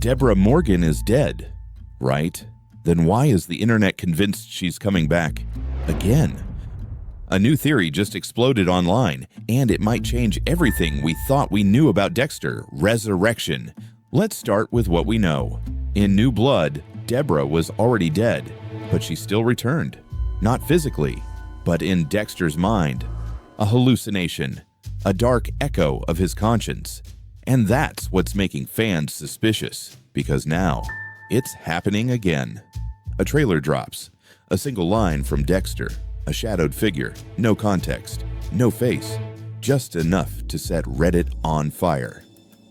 Debra Morgan is dead, right? Then why is the internet convinced she's coming back again? A new theory just exploded online, and it might change everything we thought we knew about Dexter: resurrection. Let's start with what we know. In New Blood, Debra was already dead, but she still returned. Not physically, but in Dexter's mind. A hallucination, a dark echo of his conscience. And that's what's making fans suspicious, because now it's happening again. A trailer drops, a single line from Dexter, a shadowed figure, no context, no face, just enough to set Reddit on fire.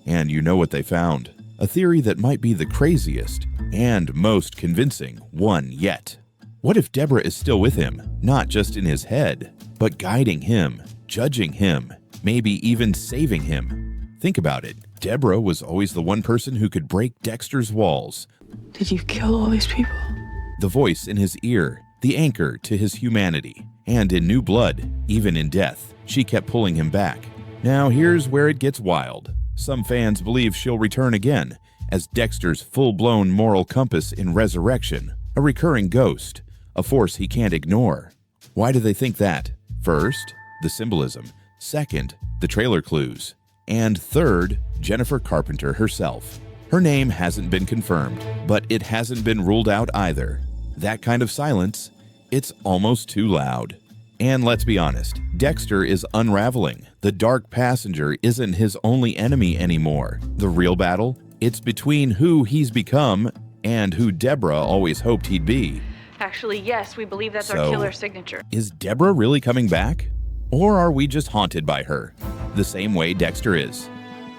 And you know what they found? A theory that might be the craziest and most convincing one yet. What if Debra is still with him, not just in his head, but guiding him, judging him, maybe even saving him? Think about it. Debra was always the one person who could break Dexter's walls. Did you kill all these people? The voice in his ear, the anchor to his humanity. And in New Blood, even in death, she kept pulling him back. Now here's where it gets wild. Some fans believe she'll return again as Dexter's full-blown moral compass in Resurrection, a recurring ghost, a force he can't ignore. Why do they think that? First, the symbolism. Second, the trailer clues. And third, Jennifer Carpenter herself. Her name hasn't been confirmed, but it hasn't been ruled out either. That kind of silence, it's almost too loud. And let's be honest, Dexter is unraveling. The dark passenger isn't his only enemy anymore. The real battle, it's between who he's become and who Debra always hoped he'd be. Actually, yes, we believe that's our killer signature. Is Debra really coming back? Or are we just haunted by her, the same way Dexter is?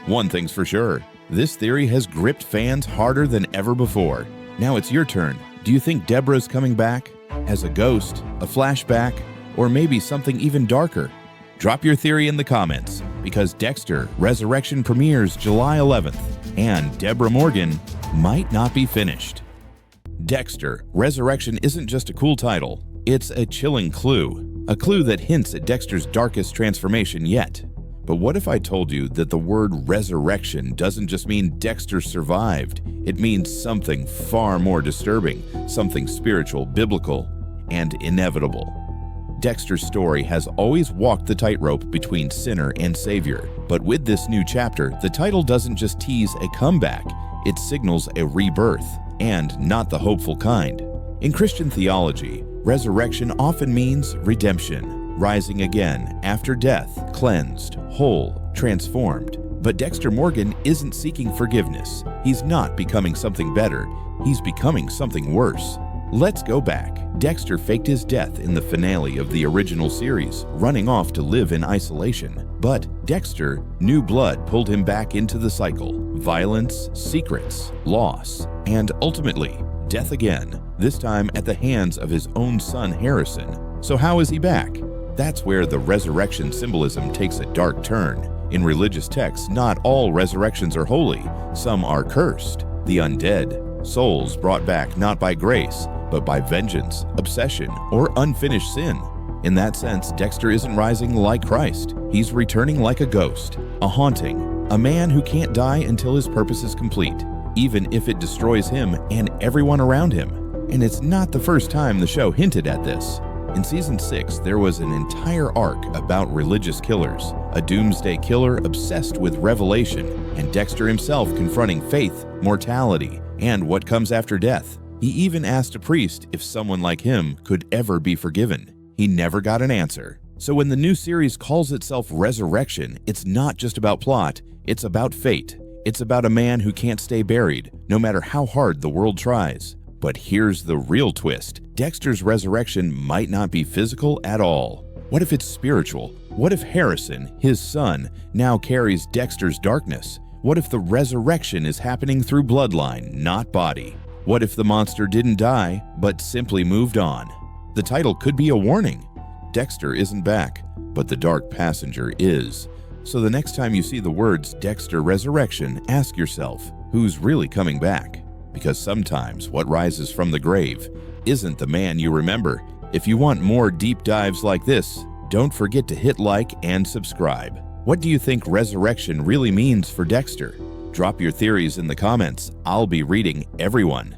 One thing's for sure, this theory has gripped fans harder than ever before. Now it's your turn. Do you think Debra's coming back? As a ghost, a flashback, or maybe something even darker? Drop your theory in the comments, because Dexter Resurrection premieres July 11th, and Debra Morgan might not be finished. Dexter Resurrection isn't just a cool title, it's a chilling clue. A clue that hints at Dexter's darkest transformation yet. But what if I told you that the word resurrection doesn't just mean Dexter survived? It means something far more disturbing, something spiritual, biblical, and inevitable. Dexter's story has always walked the tightrope between sinner and savior. But with this new chapter, the title doesn't just tease a comeback, it signals a rebirth, and not the hopeful kind. In Christian theology, resurrection often means redemption, rising again after death, cleansed, whole, transformed. But Dexter Morgan isn't seeking forgiveness. He's not becoming something better. He's becoming something worse. Let's go back. Dexter faked his death in the finale of the original series, running off to live in isolation. But Dexter, New Blood pulled him back into the cycle. Violence, secrets, loss, and ultimately, death again, this time at the hands of his own son Harrison. So how is he back? That's where the resurrection symbolism takes a dark turn. In religious texts, not all resurrections are holy. Some are cursed. The undead, souls brought back not by grace, but by vengeance, obsession, or unfinished sin. In that sense, Dexter isn't rising like Christ. He's returning like a ghost, a haunting, a man who can't die until his purpose is complete, even if it destroys him and everyone around him. And it's not the first time the show hinted at this. In Season 6, there was an entire arc about religious killers, a doomsday killer obsessed with revelation, and Dexter himself confronting faith, mortality, and what comes after death. He even asked a priest if someone like him could ever be forgiven. He never got an answer. So when the new series calls itself Resurrection, it's not just about plot, it's about fate. It's about a man who can't stay buried, no matter how hard the world tries. But here's the real twist. Dexter's resurrection might not be physical at all. What if it's spiritual? What if Harrison, his son, now carries Dexter's darkness? What if the resurrection is happening through bloodline, not body? What if the monster didn't die, but simply moved on? The title could be a warning. Dexter isn't back, but the dark passenger is. So the next time you see the words Dexter Resurrection, ask yourself, who's really coming back? Because sometimes what rises from the grave isn't the man you remember. If you want more deep dives like this, don't forget to hit like and subscribe. What do you think resurrection really means for Dexter? Drop your theories in the comments. I'll be reading everyone.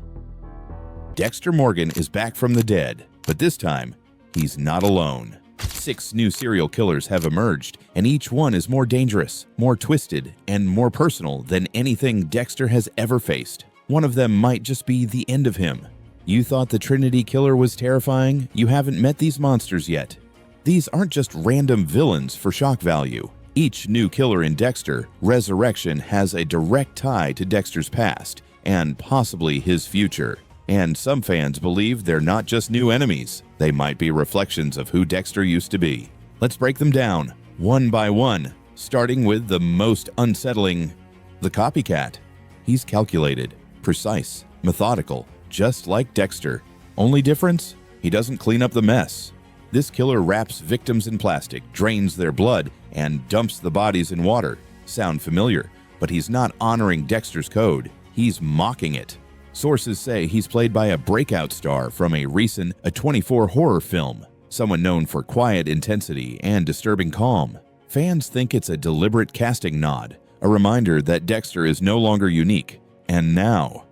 Dexter Morgan is back from the dead, but this time, he's not alone. 6 new serial killers have emerged, and each one is more dangerous, more twisted, and more personal than anything Dexter has ever faced. One of them might just be the end of him. You thought the Trinity Killer was terrifying? You haven't met these monsters yet. These aren't just random villains for shock value. Each new killer in Dexter, Resurrection has a direct tie to Dexter's past, and possibly his future. And some fans believe they're not just new enemies, they might be reflections of who Dexter used to be. Let's break them down, one by one, starting with the most unsettling, the copycat. He's calculated, precise, methodical, just like Dexter. Only difference? He doesn't clean up the mess. This killer wraps victims in plastic, drains their blood, and dumps the bodies in water. Sound familiar? But he's not honoring Dexter's code. He's mocking it. Sources say he's played by a breakout star from a recent A24 horror film, someone known for quiet intensity and disturbing calm. Fans think it's a deliberate casting nod, a reminder that Dexter is no longer unique. And now,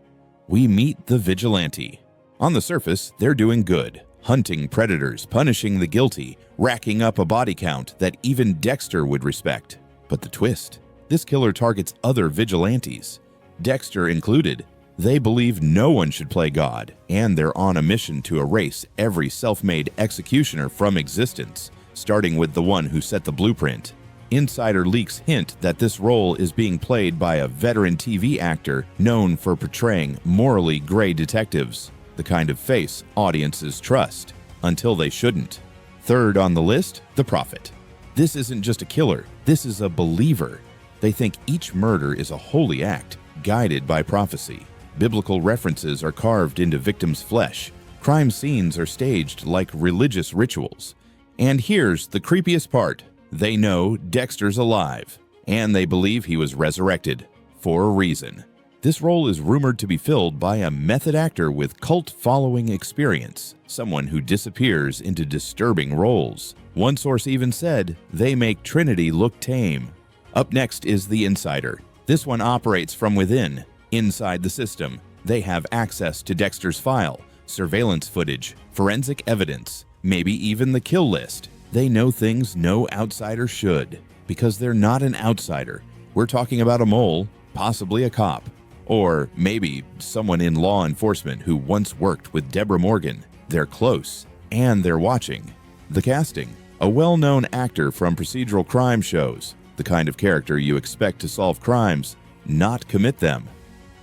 we meet the vigilante. On the surface, they're doing good, hunting predators, punishing the guilty, racking up a body count that even Dexter would respect. But the twist, this killer targets other vigilantes, Dexter included. They believe no one should play God, and they're on a mission to erase every self-made executioner from existence, starting with the one who set the blueprint. Insider leaks hint that this role is being played by a veteran TV actor known for portraying morally gray detectives, the kind of face audiences trust, until they shouldn't. Third on the list, the Prophet. This isn't just a killer, this is a believer. They think each murder is a holy act, guided by prophecy. Biblical references are carved into victims' flesh. Crime scenes are staged like religious rituals. And here's the creepiest part. They know Dexter's alive, and they believe he was resurrected for a reason. This role is rumored to be filled by a method actor with cult-following experience, someone who disappears into disturbing roles. One source even said they make Trinity look tame. Up next is the Insider. This one operates from within. Inside the system, they have access to Dexter's file, surveillance footage, forensic evidence, maybe even the kill list. They know things no outsider should, because they're not an outsider. We're talking about a mole, possibly a cop, or maybe someone in law enforcement who once worked with Debra Morgan. They're close, and they're watching. The casting, a well-known actor from procedural crime shows, the kind of character you expect to solve crimes, not commit them.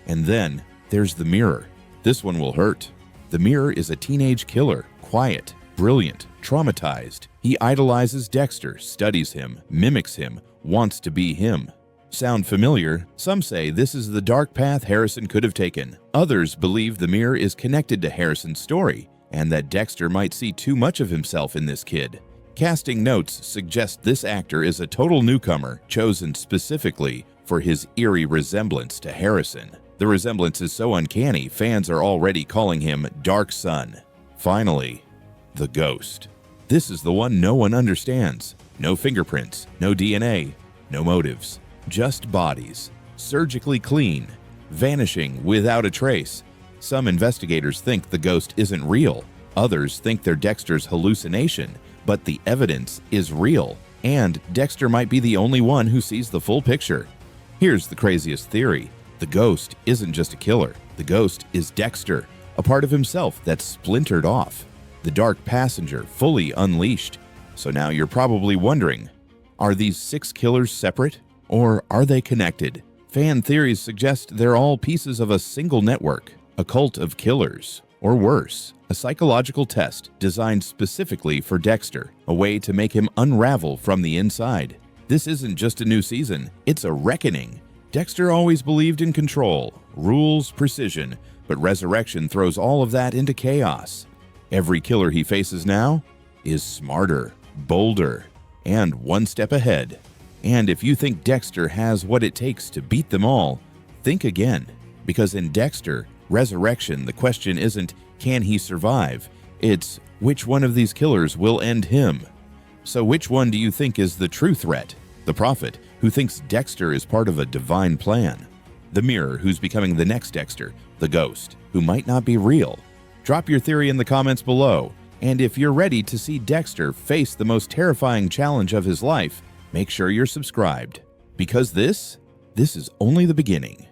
And then there's the Mirror. This one will hurt. The Mirror is a teenage killer, quiet, brilliant, traumatized. He idolizes Dexter, studies him, mimics him, wants to be him. Sound familiar? Some say this is the dark path Harrison could have taken. Others believe the Mirror is connected to Harrison's story, and that Dexter might see too much of himself in this kid. Casting notes suggest this actor is a total newcomer, chosen specifically for his eerie resemblance to Harrison. The resemblance is so uncanny, fans are already calling him Dark Son. Finally, the Ghost. This is the one no one understands. No fingerprints, no DNA, no motives, just bodies, surgically clean, vanishing without a trace. Some investigators think the ghost isn't real. Others think they're Dexter's hallucination, but the evidence is real, and Dexter might be the only one who sees the full picture. Here's the craziest theory. The ghost isn't just a killer. The ghost is Dexter, a part of himself that's splintered off. The dark passenger fully unleashed. So now you're probably wondering, are these 6 killers separate, or are they connected? Fan theories suggest they're all pieces of a single network, a cult of killers, or worse, a psychological test designed specifically for Dexter, a way to make him unravel from the inside. This isn't just a new season, it's a reckoning. Dexter always believed in control, rules, precision, but Resurrection throws all of that into chaos. Every killer he faces now is smarter, bolder, and one step ahead. And if you think Dexter has what it takes to beat them all, think again. Because in Dexter, Resurrection, the question isn't, can he survive? It's, which one of these killers will end him? So which one do you think is the true threat? The Prophet, who thinks Dexter is part of a divine plan? The mirror who's becoming the next Dexter, the ghost, who might not be real. Drop your theory in the comments below, and if you're ready to see Dexter face the most terrifying challenge of his life, make sure you're subscribed, because this is only the beginning.